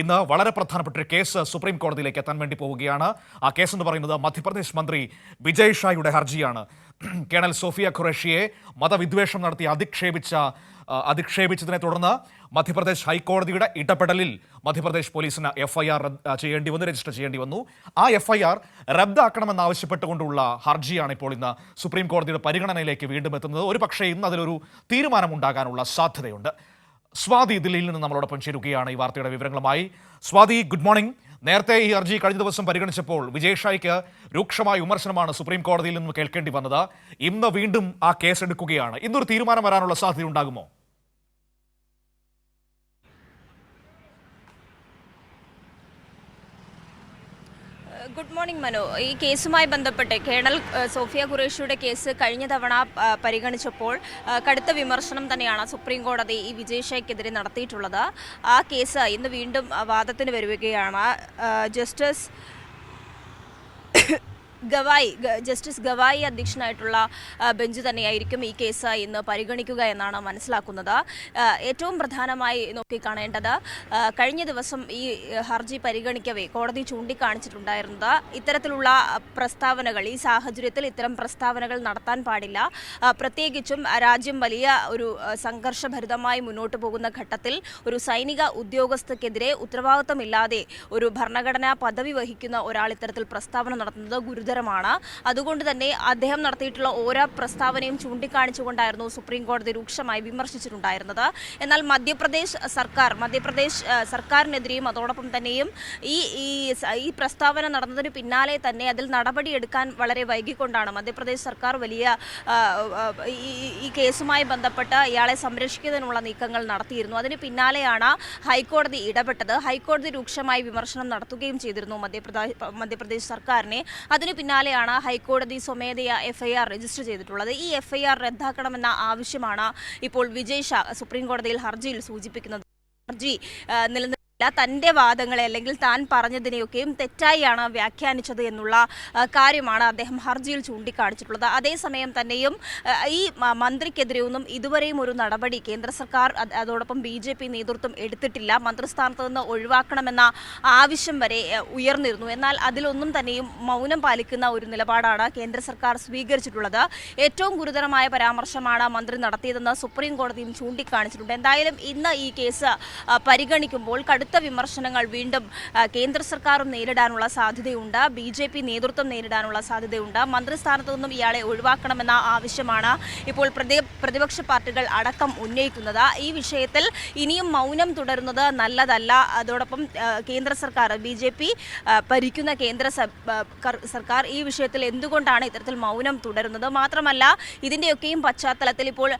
ഇന്ന് വളരെ പ്രധാനപ്പെട്ട ഒരു കേസ് സുപ്രീം കോടതിയിലേക്ക് എത്താൻ വേണ്ടി പോവുകയാണ്. ആ കേസ് എന്ന് പറയുന്നത് മധ്യപ്രദേശ് മന്ത്രി വിജയ് ഷായുടെ ഹർജിയാണ്. കേണൽ സോഫിയ ഖുറേഷിയെ മതവിദ്വേഷം നടത്തി അധിക്ഷേപിച്ചതിനെ തുടർന്ന് മധ്യപ്രദേശ് ഹൈക്കോടതിയുടെ ഇടപെടലിൽ മധ്യപ്രദേശ് പോലീസിന് FIR രജിസ്റ്റർ ചെയ്യേണ്ടി വന്നു. ആ FIR റദ്ദാക്കണമെന്നാവശ്യപ്പെട്ടുകൊണ്ടുള്ള ഹർജിയാണ് ഇപ്പോൾ ഇന്ന് സുപ്രീം കോടതിയുടെ പരിഗണനയിലേക്ക് വീണ്ടും എത്തുന്നത്. ഒരു പക്ഷേ ഇന്ന് അതിലൊരു തീരുമാനമുണ്ടാകാനുള്ള സാധ്യതയുണ്ട്. സ്വാതി ദില്ലിയിൽ നിന്ന് നമ്മളോടൊപ്പം ചേരുകയാണ് ഈ വാർത്തയുടെ വിവരങ്ങളുമായി. Swathi, good morning. നേരത്തെ ഈ ഹർജി കഴിഞ്ഞ ദിവസം പരിഗണിച്ചപ്പോൾ വിജയ് ഷായ്ക്ക് രൂക്ഷമായ വിമർശനമാണ് സുപ്രീം കോടതിയിൽ നിന്ന് കേൾക്കേണ്ടി വന്നത്. ഇന്ന് വീണ്ടും ആ കേസ് എടുക്കുകയാണ്. ഇന്നൊരു തീരുമാനം വരാനുള്ള സാധ്യത ഉണ്ടാകുമോ? Good morning Manu. ഈ കേസുമായി ബന്ധപ്പെട്ട് കേണൽ സോഫിയ ഖുറേഷിയുടെ കേസ് കഴിഞ്ഞ തവണ പരിഗണിച്ചപ്പോൾ കടുത്ത വിമർശനം തന്നെയാണ് സുപ്രീം കോടതി ഈ വിജയ് ഷായ്ക്കെതിരെ നടത്തിയിട്ടുള്ളത്. ആ കേസ് ഇന്ന് വീണ്ടും വാദത്തിന് വരികയാണ്. ജസ്റ്റിസ് ഗവായി അധ്യക്ഷനായിട്ടുള്ള ബെഞ്ച് തന്നെയായിരിക്കും ഈ കേസ് ഇന്ന് പരിഗണിക്കുക എന്നാണ് മനസ്സിലാക്കുന്നത്. ഏറ്റവും പ്രധാനമായി നോക്കിക്കാണേണ്ടത് കഴിഞ്ഞ ദിവസം ഈ ഹർജി പരിഗണിക്കവേ കോടതി ചൂണ്ടിക്കാണിച്ചിട്ടുണ്ടായിരുന്നത് ഇത്തരത്തിലുള്ള പ്രസ്താവനകൾ, ഈ സാഹചര്യത്തിൽ ഇത്തരം പ്രസ്താവനകൾ നടത്താൻ പാടില്ല. പ്രത്യേകിച്ചും രാജ്യം വലിയ ഒരു സംഘർഷഭരിതമായി മുന്നോട്ട് പോകുന്ന ഘട്ടത്തിൽ ഒരു സൈനിക ഉദ്യോഗസ്ഥക്കെതിരെ ഉത്തരവാദിത്തമില്ലാതെ ഒരു ഭരണഘടനാ പദവി വഹിക്കുന്ന ഒരാൾ ഇത്തരത്തിൽ പ്രസ്താവന നടത്തുന്നത് ഗുരുതരമാണ്. അതുകൊണ്ട് തന്നെ അദ്ദേഹം നടത്തിയിട്ടുള്ള ഓരോ പ്രസ്താവനയും ചൂണ്ടിക്കാണിച്ചുകൊണ്ടായിരുന്നു സുപ്രീം കോടതി രൂക്ഷമായി വിമർശിച്ചിട്ടുണ്ടായിരുന്നത്. എന്നാൽ മധ്യപ്രദേശ് സർക്കാരിനെതിരെയും അതോടൊപ്പം തന്നെയും ഈ പ്രസ്താവന നടന്നതിന് പിന്നാലെ തന്നെ അതിൽ നടപടിയെടുക്കാൻ വളരെ വൈകിക്കൊണ്ടാണ് മധ്യപ്രദേശ് സർക്കാർ വലിയ ഈ കേസുമായി ബന്ധപ്പെട്ട് ഇയാളെ സംരക്ഷിക്കുന്നതിനുള്ള നീക്കങ്ങൾ നടത്തിയിരുന്നു. അതിന് പിന്നാലെയാണ് ഹൈക്കോടതി ഇടപെട്ടത്. ഹൈക്കോടതി രൂക്ഷമായി വിമർശനം നടത്തുകയും ചെയ്തിരുന്നു മധ്യപ്രദേശ് സർക്കാരിനെ. അതിനു പിന്നാലെയാണ് ഹൈക്കോടതി സ്വമേധയാ FIR രജിസ്റ്റർ ചെയ്തിട്ടുള്ളത്. ഈ FIR റദ്ദാക്കണമെന്ന ആവശ്യമാണ് ഇപ്പോൾ വിജയ് ഷാ സുപ്രീം കോടതിയിൽ ഹർജിയിൽ സൂചിപ്പിക്കുന്നത്. ഹർജി തൻ്റെ വാദങ്ങളെ അല്ലെങ്കിൽ താൻ പറഞ്ഞതിനെയൊക്കെയും തെറ്റായാണ് വ്യാഖ്യാനിച്ചത് എന്നുള്ള കാര്യമാണ് അദ്ദേഹം ഹർജിയിൽ ചൂണ്ടിക്കാണിച്ചിട്ടുള്ളത്. അതേസമയം തന്നെയും ഈ മന്ത്രിക്കെതിരെയൊന്നും ഇതുവരെയും ഒരു നടപടി കേന്ദ്ര സർക്കാർ അതോടൊപ്പം BJP നേതൃത്വം എടുത്തിട്ടില്ല. മന്ത്രിസ്ഥാനത്ത് നിന്ന് ഒഴിവാക്കണമെന്ന ആവശ്യം വരെ ഉയർന്നിരുന്നു. എന്നാൽ അതിലൊന്നും തന്നെയും മൗനം പാലിക്കുന്ന ഒരു നിലപാടാണ് കേന്ദ്ര സർക്കാർ സ്വീകരിച്ചിട്ടുള്ളത്. ഏറ്റവും ഗുരുതരമായ പരാമർശമാണ് മന്ത്രി നടത്തിയതെന്ന് സുപ്രീം കോടതിയും ചൂണ്ടിക്കാണിച്ചിട്ടുണ്ട്. എന്തായാലും ഇന്ന് ഈ കേസ് പരിഗണിക്കുമ്പോൾ കടുത്ത വിമർശനങ്ങൾ വീണ്ടും കേന്ദ്ര സർക്കാരും നേരിടാനുള്ള സാധ്യതയുണ്ട്. BJP നേതൃത്വം നേരിടാനുള്ള സാധ്യതയുണ്ട്. മന്ത്രിസ്ഥാനത്തു നിന്നും ഇയാളെ ഒഴിവാക്കണമെന്ന ആവശ്യമാണ് ഇപ്പോൾ പ്രതിപക്ഷ പാർട്ടികൾ അടക്കം ഉന്നയിക്കുന്നത്. ഈ വിഷയത്തിൽ ഇനിയും മൗനം തുടരുന്നത് നല്ലതല്ല. അതോടൊപ്പം കേന്ദ്ര സർക്കാർ BJP ഭരിക്കുന്ന കേന്ദ്ര സർക്കാർ ഈ വിഷയത്തിൽ എന്തുകൊണ്ടാണ് ഇത്തരത്തിൽ മൗനം തുടരുന്നത്? മാത്രമല്ല ഇതിൻ്റെയൊക്കെയും പശ്ചാത്തലത്തിൽ ഇപ്പോൾ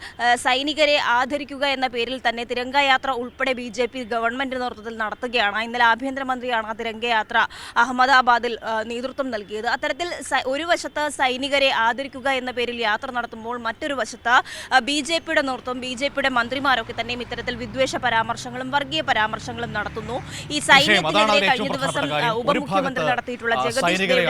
സൈനികരെ ആദരിക്കുക എന്ന പേരിൽ തന്നെ തിരംഗയാത്ര ഉൾപ്പെടെ BJP ഗവൺമെന്റ് നേതൃത്വത്തിൽ നടത്തുകയാണ്. ഇന്നലെ ആഭ്യന്തരമന്ത്രിയാണ് ആ തിരംഗയാത്ര അഹമ്മദാബാദിൽ നേതൃത്വം നൽകിയത്. അത്തരത്തിൽ ഒരു വശത്ത് സൈനികരെ ആദരിക്കുക എന്ന പേരിൽ യാത്ര നടത്തുമ്പോൾ മറ്റൊരു വശത്ത് BJPയുടെ നേതൃത്വം, BJPയുടെ മന്ത്രിമാരൊക്കെ തന്നെയും ഇത്തരത്തിൽ വിദ്വേഷ പരാമർശങ്ങളും വർഗീയ പരാമർശങ്ങളും നടത്തുന്നു. ഈ സൈന്യത്തിനെതിരെ കഴിഞ്ഞ ദിവസം ഉപമുഖ്യമന്ത്രി നടത്തിയിട്ടുള്ള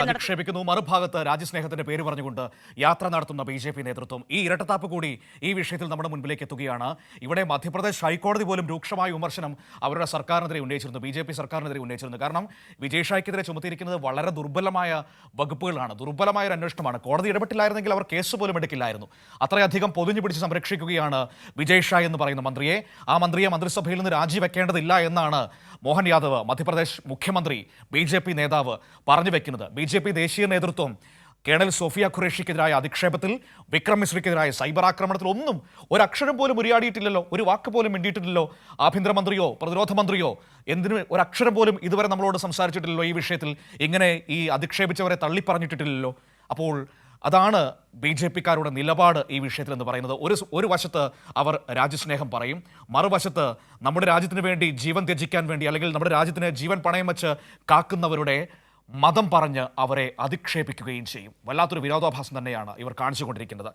അധിക്ഷേപിക്കുന്നു, മറുഭാഗത്ത് രാജ്യസ്നേഹത്തിന്റെ പേര് പറഞ്ഞുകൊണ്ട് യാത്ര നടത്തുന്ന BJP നേതൃത്വം. ഈ ഇരട്ടത്താപ്പ് കൂടി ഈ വിഷയത്തിൽ നമ്മുടെ മുൻപിലേക്ക് എത്തുകയാണ്. ഇവിടെ മധ്യപ്രദേശ് ഹൈക്കോടതി പോലും രൂക്ഷമായ വിമർശനം അവരുടെ സർക്കാരിനെതിരെ ഉന്നയിച്ചിരുന്നു, BJP സർക്കാരിനെതിരെ ഉന്നയിച്ചിരുന്നു. കാരണം വിജയ് ഷായ്ക്കെതിരെ ചുമത്തിയിരിക്കുന്നത് വളരെ ദുർബലമായ വകുപ്പുകളാണ്, ദുർബലമായ ഒരു അന്വേഷണമാണ്. കോടതി ഇടപെട്ടില്ലായിരുന്നെങ്കിൽ അവർ കേസ് പോലും എടുക്കില്ലായിരുന്നു. അത്രയധികം പൊതിഞ്ഞു പിടിച്ച് സംരക്ഷിക്കുകയാണ് വിജയ് ഷാ എന്ന് പറയുന്ന മന്ത്രിയെ. ആ മന്ത്രിയെ മന്ത്രിസഭയിൽ നിന്ന് രാജിവെക്കേണ്ടതില്ല എന്നാണ് മോഹൻ യാദവ്, മധ്യപ്രദേശ് മുഖ്യമന്ത്രി, BJP നേതാവ് പറഞ്ഞു വെക്കുന്നത്. BJP ദേശീയ നേതൃത്വം കേണൽ സോഫിയ ഖുറേഷിക്കെതിരായ അധിക്ഷേപത്തിൽ, വിക്രം മിശ്രയ്ക്കെതിരായ സൈബർ ആക്രമണത്തിൽ ഒന്നും ഒരക്ഷരം പോലും ഉരിയാടിയിട്ടില്ലല്ലോ, ഒരു വാക്ക് പോലും മിണ്ടിയിട്ടില്ലല്ലോ. ആഭ്യന്തരമന്ത്രിയോ പ്രതിരോധ മന്ത്രിയോ എന്തിനു ഒരക്ഷരം പോലും ഇതുവരെ നമ്മളോട് സംസാരിച്ചിട്ടില്ലല്ലോ. ഈ വിഷയത്തിൽ ഇങ്ങനെ ഈ അധിക്ഷേപിച്ചവരെ തള്ളിപ്പറഞ്ഞിട്ടില്ലല്ലോ. അപ്പോൾ അതാണ് BJPക്കാരുടെ നിലപാട് ഈ വിഷയത്തിൽ എന്ന് പറയുന്നത്. ഒരു വശത്ത് അവർ രാജ്യസ്നേഹം പറയും, മറുവശത്ത് നമ്മുടെ രാജ്യത്തിന് വേണ്ടി ജീവൻ ത്യജിക്കാൻ വേണ്ടി അല്ലെങ്കിൽ നമ്മുടെ രാജ്യത്തിന് ജീവൻ പണയം വെച്ച് കാക്കുന്നവരുടെ മതം പറഞ്ഞ് അവരെ അധിക്ഷേപിക്കുകയും ചെയ്യും. വല്ലാത്തൊരു വിരോധാഭാസം തന്നെയാണ് ഇവർ കാണിച്ചുകൊണ്ടിരിക്കുന്നത്.